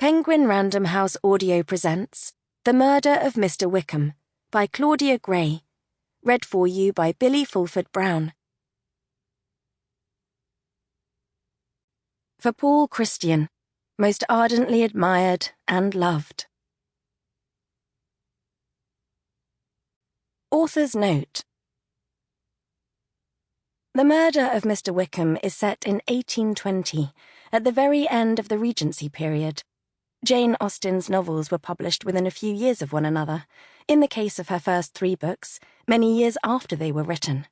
Penguin Random House Audio presents The Murder of Mr. Wickham by Claudia Gray, read for you by Billie Fulford-Brown. For Paul Christian, most ardently admired and loved. Author's note. The Murder of Mr. Wickham is set in 1820, at the very end of the Regency period. Jane Austen's novels were published within a few years of one another, in the case of her first 3 books, many years after they were written.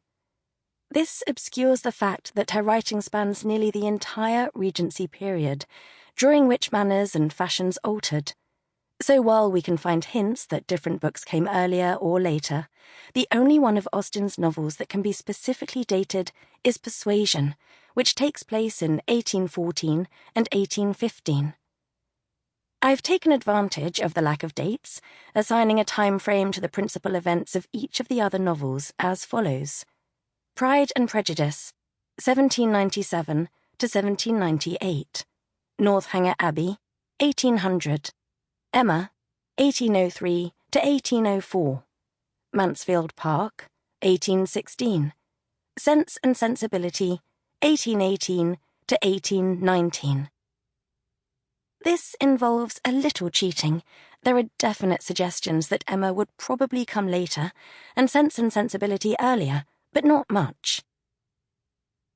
This obscures the fact that her writing spans nearly the entire Regency period, during which manners and fashions altered. So while we can find hints that different books came earlier or later, the only one of Austen's novels that can be specifically dated is Persuasion, which takes place in 1814 and 1815. I've taken advantage of the lack of dates, assigning a time frame to the principal events of each of the other novels as follows. Pride and Prejudice, 1797 to 1798. Northanger Abbey, 1800. Emma, 1803 to 1804. Mansfield Park, 1816. Sense and Sensibility, 1818 to 1819. This involves a little cheating. There are definite suggestions that Emma would probably come later, and Sense and Sensibility earlier, but not much.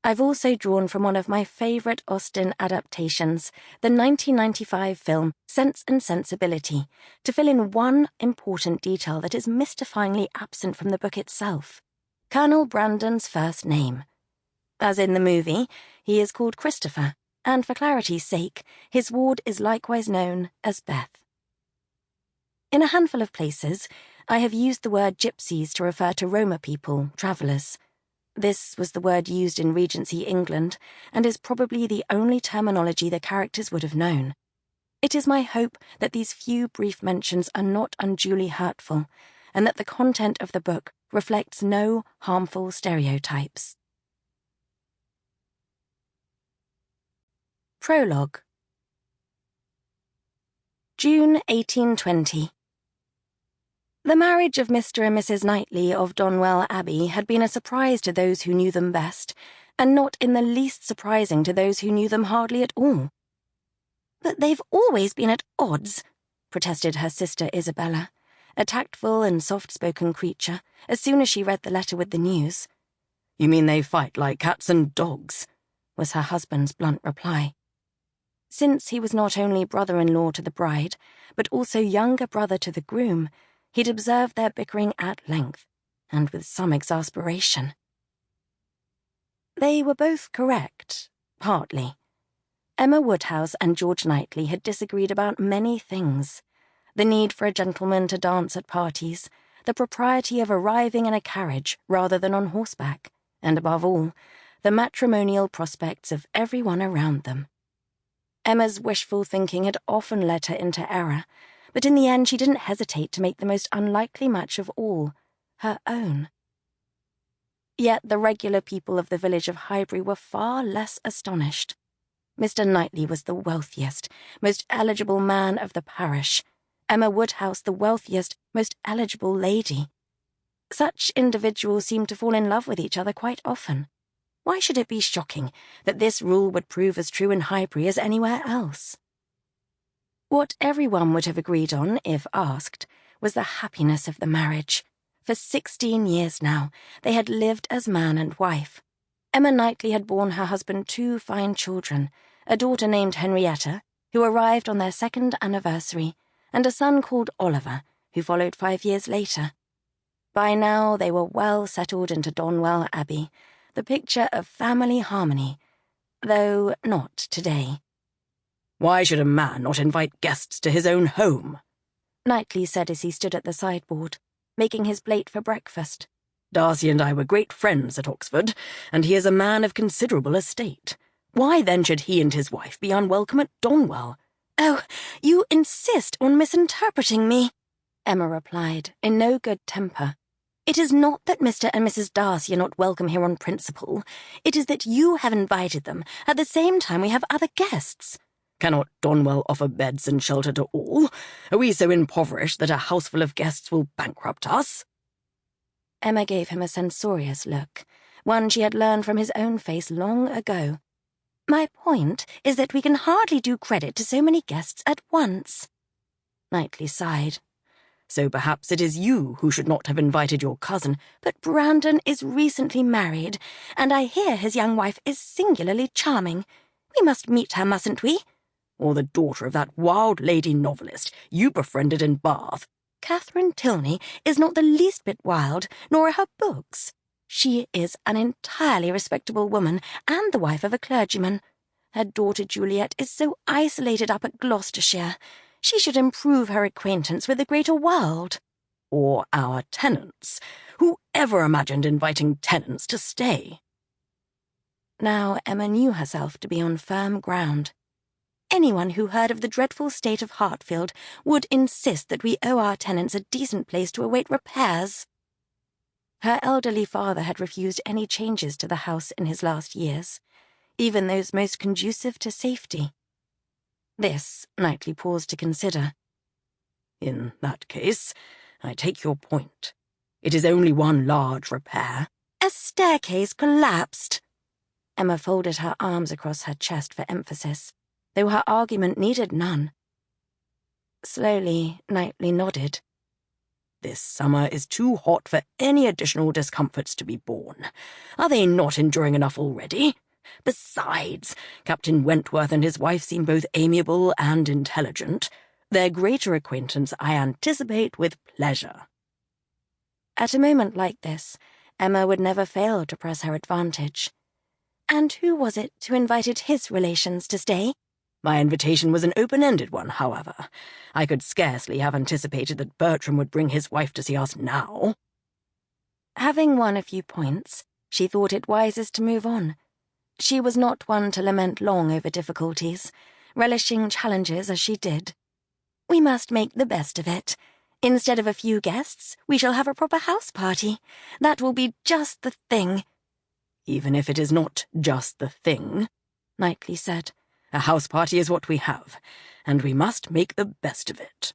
I've also drawn from one of my favourite Austen adaptations, the 1995 film Sense and Sensibility, to fill in one important detail that is mystifyingly absent from the book itself: Colonel Brandon's first name. As in the movie, he is called Christopher, and for clarity's sake, his ward is likewise known as Beth. In a handful of places, I have used the word gypsies to refer to Roma people, travellers. This was the word used in Regency England, and is probably the only terminology the characters would have known. It is my hope that these few brief mentions are not unduly hurtful, and that the content of the book reflects no harmful stereotypes. Prologue. June 1820. The marriage of Mr. and Mrs. Knightley of Donwell Abbey had been a surprise to those who knew them best, and not in the least surprising to those who knew them hardly at all. "But they've always been at odds," protested her sister Isabella, a tactful and soft-spoken creature, as soon as she read the letter with the news. "You mean they fight like cats and dogs?" was her husband's blunt reply. Since he was not only brother-in-law to the bride, but also younger brother to the groom, he'd observed their bickering at length, and with some exasperation. They were both correct, partly. Emma Woodhouse and George Knightley had disagreed about many things: the need for a gentleman to dance at parties, the propriety of arriving in a carriage rather than on horseback, and above all, the matrimonial prospects of everyone around them. Emma's wishful thinking had often led her into error, but in the end she didn't hesitate to make the most unlikely match of all, her own. Yet the regular people of the village of Highbury were far less astonished. Mr. Knightley was the wealthiest, most eligible man of the parish, Emma Woodhouse the wealthiest, most eligible lady. Such individuals seemed to fall in love with each other quite often. Why should it be shocking that this rule would prove as true in Highbury as anywhere else? What everyone would have agreed on, if asked, was the happiness of the marriage. For 16 years now, they had lived as man and wife. Emma Knightley had borne her husband 2 fine children, a daughter named Henrietta, who arrived on their 2nd anniversary, and a son called Oliver, who followed 5 years later. By now they were well settled into Donwell Abbey, the picture of family harmony, though not today. "Why should a man not invite guests to his own home?" Knightley said as he stood at the sideboard, making his plate for breakfast. "Darcy and I were great friends at Oxford, and he is a man of considerable estate. Why then should he and his wife be unwelcome at Donwell?" "Oh, you insist on misinterpreting me," Emma replied, in no good temper. "It is not that Mr. and Mrs. Darcy are not welcome here on principle. It is that you have invited them at the same time we have other guests. Cannot Donwell offer beds and shelter to all? Are we so impoverished that a houseful of guests will bankrupt us?" Emma gave him a censorious look, one she had learned from his own face long ago. "My point is that we can hardly do credit to so many guests at once." Knightley sighed. "So perhaps it is you who should not have invited your cousin." "But Brandon is recently married, and I hear his young wife is singularly charming. We must meet her, mustn't we?" "Or the daughter of that wild lady novelist you befriended in Bath." "Catherine Tilney is not the least bit wild, nor are her books. She is an entirely respectable woman and the wife of a clergyman. Her daughter Juliet is so isolated up at Gloucestershire. She should improve her acquaintance with the greater world." "Or our tenants. Who ever imagined inviting tenants to stay?" Now Emma knew herself to be on firm ground. Anyone who heard of the dreadful state of Hartfield would insist that we owe our tenants a decent place to await repairs. Her elderly father had refused any changes to the house in his last years, even those most conducive to safety. This Knightley paused to consider. "In that case, I take your point. It is only one large repair." "A staircase collapsed." Emma folded her arms across her chest for emphasis, though her argument needed none. Slowly, Knightley nodded. "This summer is too hot for any additional discomforts to be borne. Are they not enduring enough already? Besides, Captain Wentworth and his wife seem both amiable and intelligent. Their greater acquaintance I anticipate with pleasure." At a moment like this, Emma would never fail to press her advantage. "And who was it who invited his relations to stay?" "My invitation was an open-ended one, however. I could scarcely have anticipated that Bertram would bring his wife to see us now." Having won a few points, she thought it wisest to move on. She was not one to lament long over difficulties, relishing challenges as she did. "We must make the best of it. Instead of a few guests, we shall have a proper house party. That will be just the thing." "Even if it is not just the thing," Knightley said, "a house party is what we have, and we must make the best of it."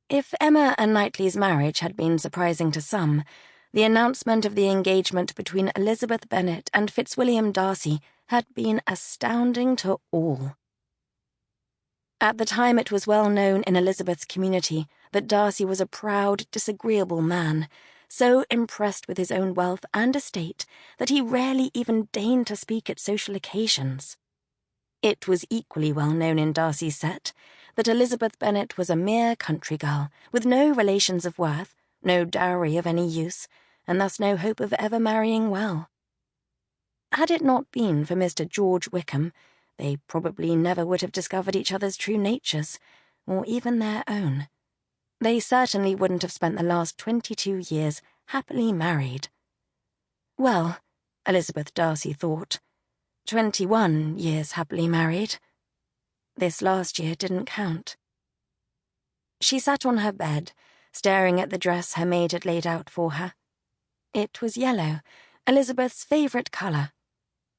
If Emma and Knightley's marriage had been surprising to some, the announcement of the engagement between Elizabeth Bennet and Fitzwilliam Darcy had been astounding to all. At the time, it was well known in Elizabeth's community that Darcy was a proud, disagreeable man, so impressed with his own wealth and estate that he rarely even deigned to speak at social occasions. It was equally well known in Darcy's set that Elizabeth Bennet was a mere country girl, with no relations of worth, no dowry of any use, and thus no hope of ever marrying well. Had it not been for Mr. George Wickham, they probably never would have discovered each other's true natures, or even their own. They certainly wouldn't have spent the last 22 years happily married. Well, Elizabeth Darcy thought, 21 years happily married. This last year didn't count. She sat on her bed, staring at the dress her maid had laid out for her. It was yellow, Elizabeth's favourite colour.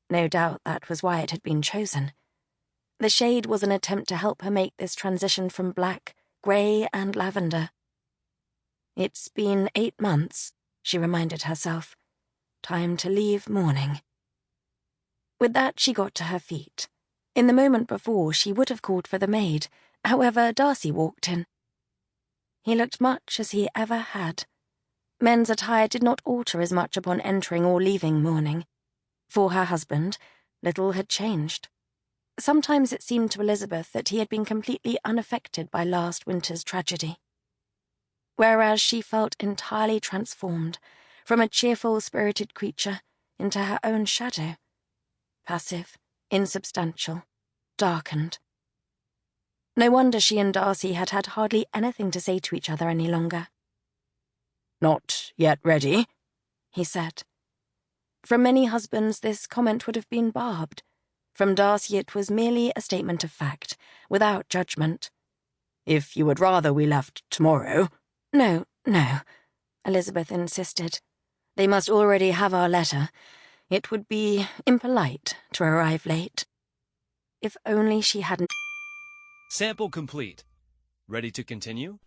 No doubt that was why it had been chosen. The shade was an attempt to help her make this transition from black, grey and lavender. "It's been 8 months," she reminded herself. "Time to leave mourning." With that, she got to her feet. In the moment before, she would have called for the maid. However, Darcy walked in. He looked much as he ever had. Men's attire did not alter as much upon entering or leaving mourning. For her husband, little had changed. Sometimes it seemed to Elizabeth that he had been completely unaffected by last winter's tragedy. Whereas she felt entirely transformed, from a cheerful, spirited creature into her own shadow. Passive, insubstantial, darkened. No wonder she and Darcy had had hardly anything to say to each other any longer. "Not yet ready?" he said. From many husbands this comment would have been barbed. From Darcy it was merely a statement of fact, without judgment. "If you would rather we left tomorrow—" No, Elizabeth insisted. "They must already have our letter. It would be impolite to arrive late." If only she hadn't. Sample complete. Ready to continue?